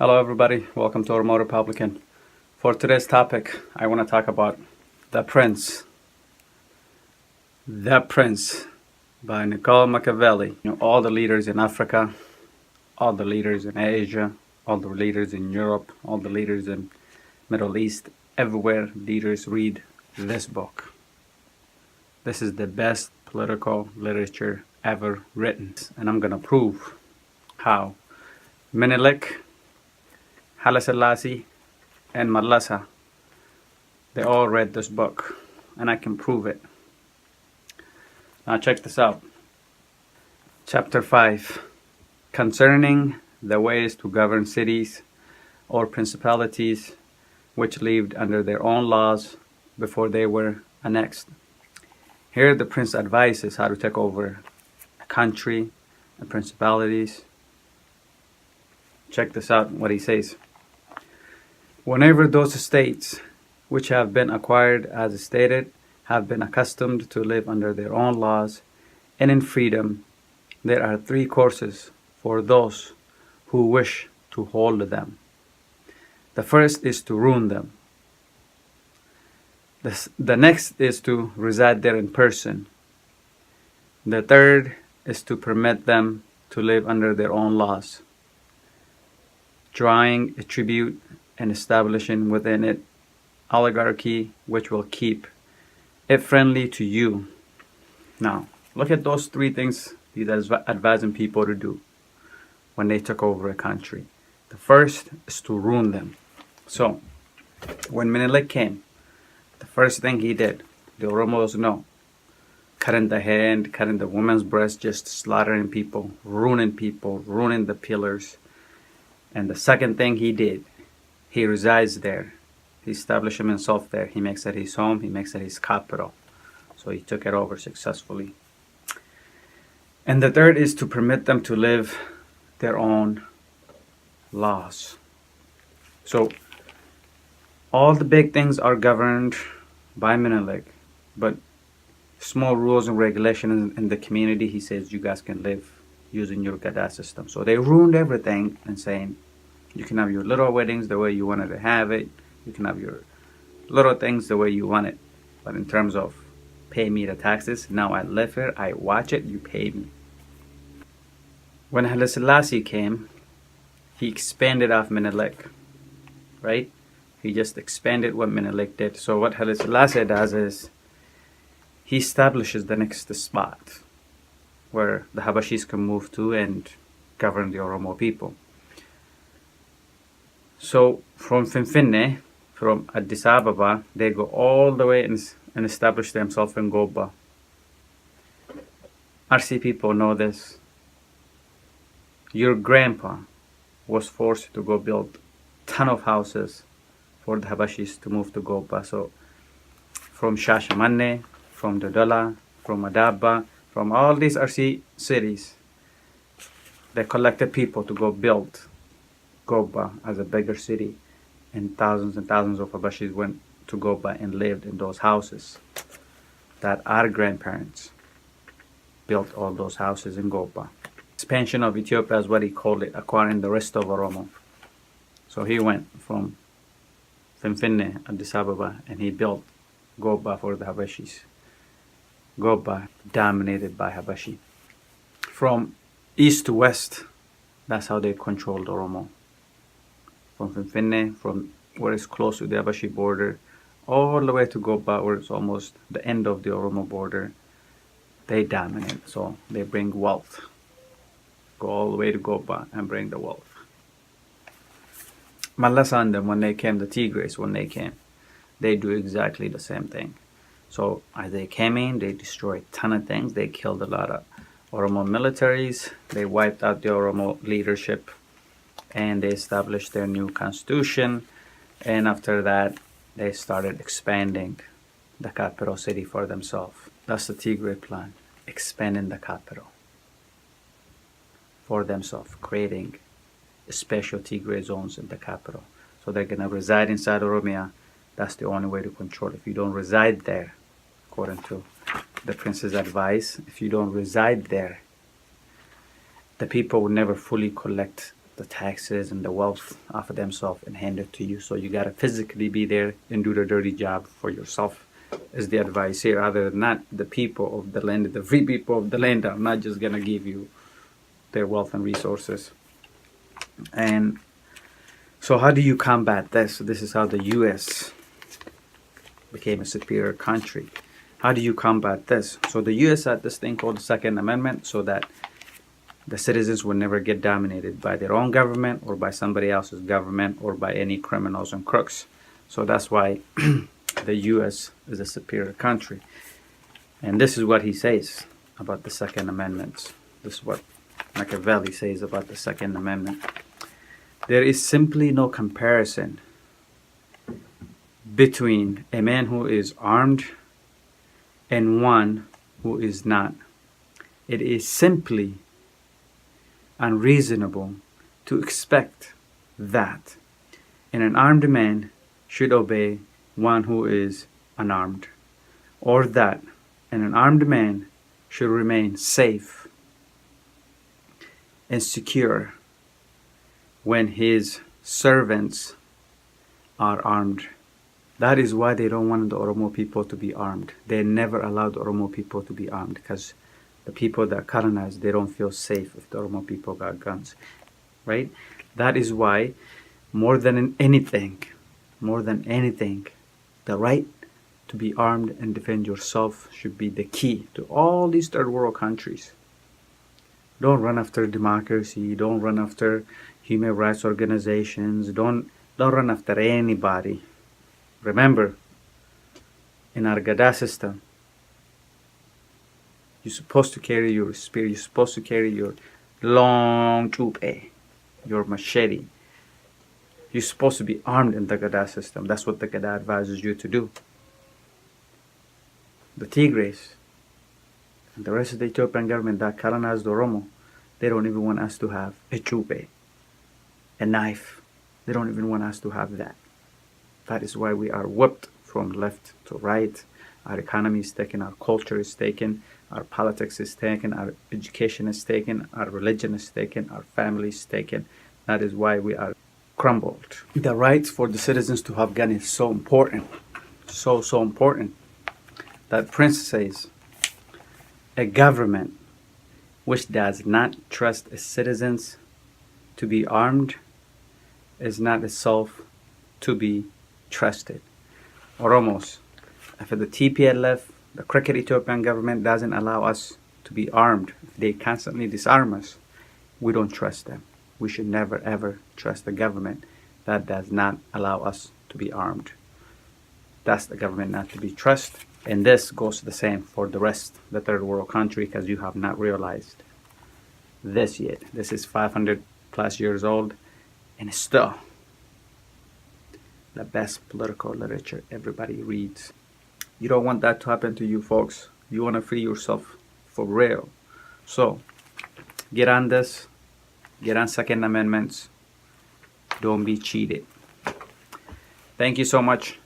Hello everybody, welcome to Oromia Republican. For today's topic, I want to talk about The Prince. The Prince by Niccolo Machiavelli. All the leaders in Africa, all the leaders in Asia, all the leaders in Europe, all the leaders in Middle East, everywhere leaders read this book. This is the best political literature ever written, and I'm going to prove how Menelik, Haile Selassie, and Malasa, they all read this book, and I can prove it. Now check this out. Chapter 5, concerning the ways to govern cities or principalities which lived under their own laws before they were annexed. Here the prince advises how to take over a country and principalities. Check this out, what he says. Whenever those states which have been acquired as stated have been accustomed to live under their own laws and in freedom, there are three courses for those who wish to hold them. The first is to ruin them. The next is to reside there in person. The third is to permit them to live under their own laws, drawing a tribute and establishing within it oligarchy which will keep it friendly to you. Now, look at those three things he's advising people to do when they took over a country. The first is to ruin them. So, when Menelik came, the first thing he did, the Oromos know, cutting the hand, cutting the woman's breast, just slaughtering people, ruining the pillars. And the second thing he did, he resides there. He established himself there. He makes it his home. He makes it his capital. So he took it over successfully. And the third is to permit them to live their own laws. So all the big things are governed by Menelik, but small rules and regulations in the community, he says, you guys can live using your Gada system. So they ruined everything and saying, you can have your little weddings the way you wanted to have it. You can have your little things the way you want it. But in terms of pay me the taxes, now I live here, I watch it, you pay me. When Haile Selassie came, he expanded off Menelik, right? He just expanded what Menelik did. So what Haile Selassie does is he establishes the next spot where the Habashis can move to and govern the Oromo people. So from Finfinne, from Addis Ababa, they go all the way and establish themselves in Goba. RC people know this. Your grandpa was forced to go build a ton of houses for the Habashis to move to Goba. So from Shashamane, from Dodala, from Adaba, from all these RC cities, they collected people to go build Goba as a bigger city, and thousands of Habashis went to Goba and lived in those houses that our grandparents built all those houses in Goba. Expansion of Ethiopia is what he called it, acquiring the rest of Oromo. So he went from Finfinne, Addis Ababa, and he built Goba for the Habashis. Goba dominated by Habashi. From east to west, that's how they controlled Oromo. From Finfinne, from where it's close to the Habashi border, all the way to Goba, where it's almost the end of the Oromo border, they dominate. So they bring wealth. Go all the way to Goba and bring the wealth. Malasa and them, when they came, the Tigris, when they came, they do exactly the same thing. So as they came in, they destroyed a ton of things. They killed a lot of Oromo militaries. They wiped out the Oromo leadership, and they established their new constitution. And after that, they started expanding the capital city for themselves. That's the Tigray plan, expanding the capital for themselves, creating special Tigray zones in the capital. So they're going to reside inside Oromia. That's the only way to control. If you don't reside there, according to the prince's advice, if you don't reside there, the people will never fully collect the taxes and the wealth off of themselves and hand it to you. So you got to physically be there and do the dirty job for yourself, is the advice here. Other than that, the people of the land, the free people of the land, are not just going to give you their wealth and resources. And so how do you combat this? This is how the U.S. became a superior country. How do you combat this? So the U.S. had this thing called the Second Amendment, so that the citizens would never get dominated by their own government or by somebody else's government or by any criminals and crooks. So that's why the U.S. is a superior country. And this is what he says about the Second Amendment. This is what Machiavelli says about the Second Amendment. There is simply no comparison between a man who is armed and one who is not. It is simply unreasonable to expect that an armed man should obey one who is unarmed, or that an armed man should remain safe and secure when his servants are armed. That is why they don't want the Oromo people to be armed. They never allowed the Oromo people to be armed, because the people that colonized, they don't feel safe if the Oromo people got guns, right? That is why, more than anything, the right to be armed and defend yourself should be the key to all these third world countries. Don't run after democracy. Don't run after human rights organizations. Don't run after anybody. Remember, in our Gada system, you're supposed to carry your spear. You're supposed to carry your long chupe, your machete. You're supposed to be armed in the Gada system. That's what the Gada advises you to do. The Tigres and the rest of the Ethiopian government that colonized Oromo, they don't even want us to have a chupe, a knife. They don't even want us to have that. That is why we are whipped from left to right. Our economy is taken, our culture is taken, our politics is taken, our education is taken, our religion is taken, our family is taken. That is why we are crumbled. The right for the citizens to have gun is so important, so important, that Prince says, a government which does not trust its citizens to be armed is not itself to be trusted. Oromos, if the TPLF, the crooked Ethiopian government, doesn't allow us to be armed, if they constantly disarm us, we don't trust them. We should never ever trust the government that does not allow us to be armed. That's the government not to be trusted. And this goes the same for the rest, the third world country, because you have not realized this yet. This is 500 plus years old, and still the best political literature everybody reads. You don't want that to happen to you, folks. You want to free yourself for real. So get on this. Get on Second Amendments. Don't be cheated. Thank you so much.